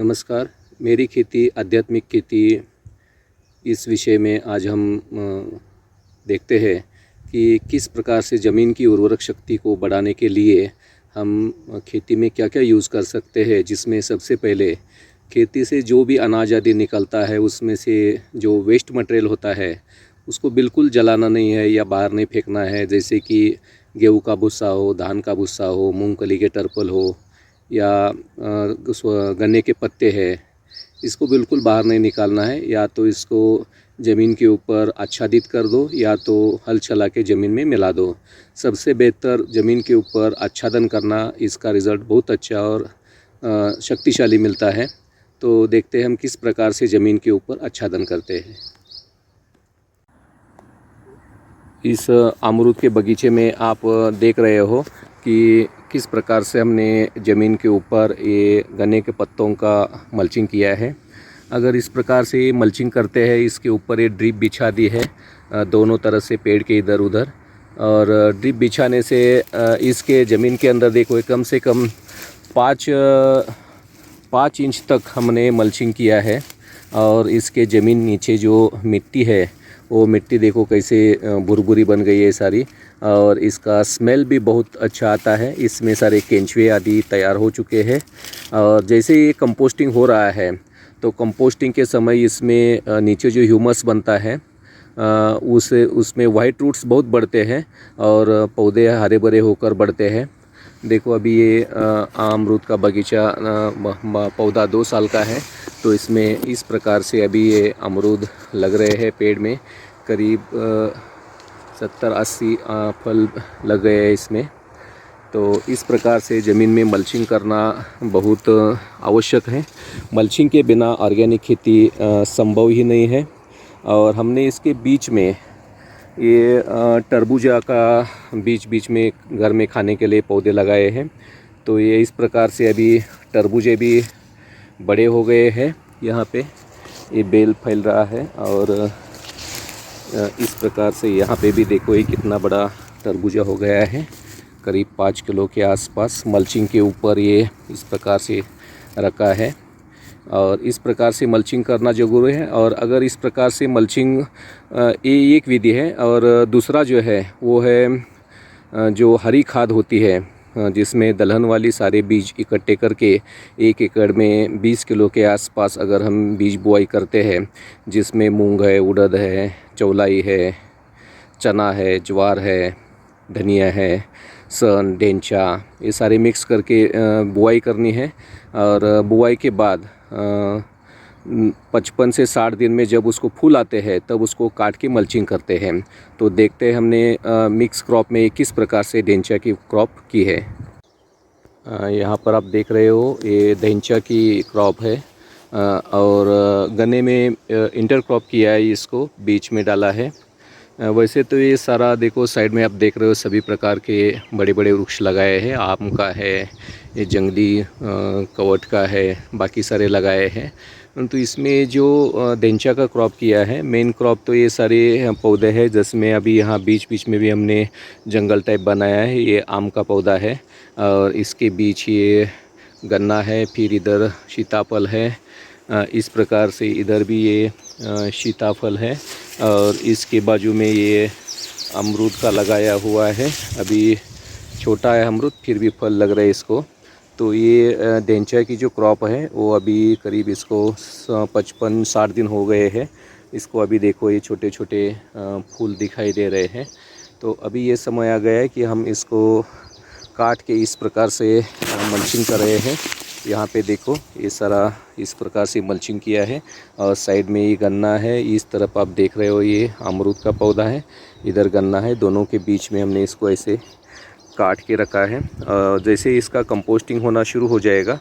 नमस्कार। मेरी खेती आध्यात्मिक खेती इस विषय में आज हम देखते हैं कि किस प्रकार से ज़मीन की उर्वरक शक्ति को बढ़ाने के लिए हम खेती में क्या-क्या यूज़ कर सकते हैं। जिसमें सबसे पहले खेती से जो भी अनाज आदि निकलता है उसमें से जो वेस्ट मटेरियल होता है उसको बिल्कुल जलाना नहीं है या बाहर नहीं फेंकना है। जैसे कि गेहूँ का भुस्सा हो, धान का भुस्सा हो, मूंगफली के टर्पल हो या गन्ने के पत्ते हैं, इसको बिल्कुल बाहर नहीं निकालना है। या तो इसको ज़मीन के ऊपर आच्छादित कर दो या तो हल चला के ज़मीन में मिला दो। सबसे बेहतर ज़मीन के ऊपर आच्छादन करना, इसका रिज़ल्ट बहुत अच्छा और शक्तिशाली मिलता है। तो देखते हैं हम किस प्रकार से ज़मीन के ऊपर आच्छादन करते हैं। इस अमरूद के बगीचे में आप देख रहे हो कि किस प्रकार से हमने ज़मीन के ऊपर ये गन्ने के पत्तों का मल्चिंग किया है। अगर इस प्रकार से मल्चिंग करते हैं, इसके ऊपर ये ड्रिप बिछा दी है दोनों तरफ से पेड़ के इधर उधर। और ड्रिप बिछाने से इसके ज़मीन के अंदर देखो कम से कम 5 इंच तक हमने मल्चिंग किया है। और इसके ज़मीन नीचे जो मिट्टी है वो मिट्टी देखो कैसे भुरभुरी बन गई है सारी। और इसका स्मेल भी बहुत अच्छा आता है। इसमें सारे केंचुए आदि तैयार हो चुके हैं। और जैसे ये कंपोस्टिंग हो रहा है तो कंपोस्टिंग के समय इसमें नीचे जो ह्यूमस बनता है उसमें वाइट रूट्स बहुत बढ़ते हैं और पौधे हरे भरे होकर बढ़ते हैं। देखो अभी ये अमरूद का बगीचा पौधा 2 साल का है। तो इसमें इस प्रकार से अभी ये अमरूद लग रहे हैं पेड़ में। करीब 70-80 फल लग गए हैं इसमें। तो इस प्रकार से ज़मीन में मल्चिंग करना बहुत आवश्यक है। मल्चिंग के बिना ऑर्गेनिक खेती संभव ही नहीं है। और हमने इसके बीच में ये तरबूजा का बीच में घर में खाने के लिए पौधे लगाए हैं। तो ये इस प्रकार से अभी तरबूजे भी बड़े हो गए हैं। यहाँ पे ये बेल फैल रहा है और इस प्रकार से यहाँ पे भी देखो ये कितना बड़ा तरबूजा हो गया है, करीब 5 किलो के आसपास। मल्चिंग के ऊपर ये इस प्रकार से रखा है और इस प्रकार से मल्चिंग करना ज़रूरी है। और अगर इस प्रकार से मल्चिंग ये एक विधि है। और दूसरा जो है वो है जो हरी खाद होती है, जिसमें दलहन वाली सारे बीज इकट्ठे करके 1 एकड़ में 20 किलो के आसपास अगर हम बीज बुआई करते हैं, जिसमें मूंग है, उड़द है, चौलाई है, चना है, ज्वार है, धनिया है, सन, डेंचा, ये सारे मिक्स करके बुआई करनी है। और बुआई के बाद 55 से 60 दिन में जब उसको फूल आते हैं तब उसको काट के मल्चिंग करते हैं। तो देखते हैं हमने मिक्स क्रॉप में किस प्रकार से डेंचा की क्रॉप की है। यहाँ पर आप देख रहे हो ये डेंचा की क्रॉप है और गन्ने में इंटर क्रॉप किया है, इसको बीच में डाला है। वैसे तो ये सारा देखो साइड में आप देख रहे हो सभी प्रकार के बड़े बड़े वृक्ष लगाए हैं। आम का है, ये जंगली कवट का है, बाकी सारे लगाए हैं। परंतु इसमें जो डेंचा का क्रॉप किया है, मेन क्रॉप तो ये सारे पौधे हैं, जिसमें अभी यहाँ बीच बीच में भी हमने जंगल टाइप बनाया है। ये आम का पौधा है और इसके बीच ये गन्ना है, फिर इधर सीताफल है। इस प्रकार से इधर भी ये सीताफल है और इसके बाजू में ये अमरूद का लगाया हुआ है। अभी छोटा है अमरूद, फिर भी फल लग रहा है इसको। तो ये डेंचा की जो क्रॉप है वो अभी करीब इसको 55-60 दिन हो गए हैं। इसको अभी देखो ये छोटे छोटे फूल दिखाई दे रहे हैं। तो अभी ये समय आ गया है कि हम इसको काट के इस प्रकार से मल्चिंग कर रहे हैं। यहाँ पे देखो ये सारा इस प्रकार से मल्चिंग किया है और साइड में ये गन्ना है। इस तरफ आप देख रहे हो ये अमरूद का पौधा है, इधर गन्ना है। दोनों के बीच में हमने इसको ऐसे काट के रखा है। जैसे इसका कंपोस्टिंग होना शुरू हो जाएगा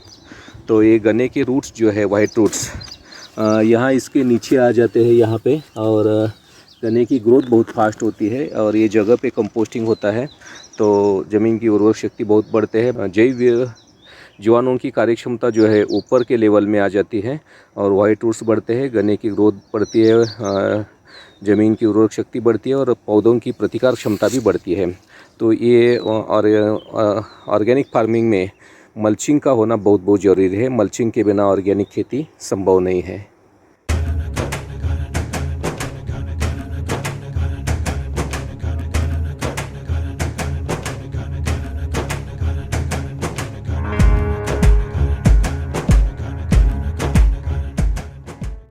तो ये गन्ने के रूट्स जो है, वाइट रूट्स, यहाँ इसके नीचे आ जाते हैं यहाँ पे। और गन्ने की ग्रोथ बहुत फास्ट होती है और ये जगह पे कंपोस्टिंग होता है तो ज़मीन की उर्वरक शक्ति बहुत बढ़ते हैं। जैव जीवाणुओं की कार्यक्षमता जो है ऊपर के लेवल में आ जाती है और वाइट रूट्स बढ़ते हैं, गन्ने की ग्रोथ बढ़ती है, ज़मीन की उर्वरक शक्ति बढ़ती है और पौधों की प्रतिकार क्षमता भी बढ़ती है। तो ये ऑर्गेनिक फार्मिंग में मल्चिंग का होना बहुत ज़रूरी है। मल्चिंग के बिना ऑर्गेनिक खेती संभव नहीं है।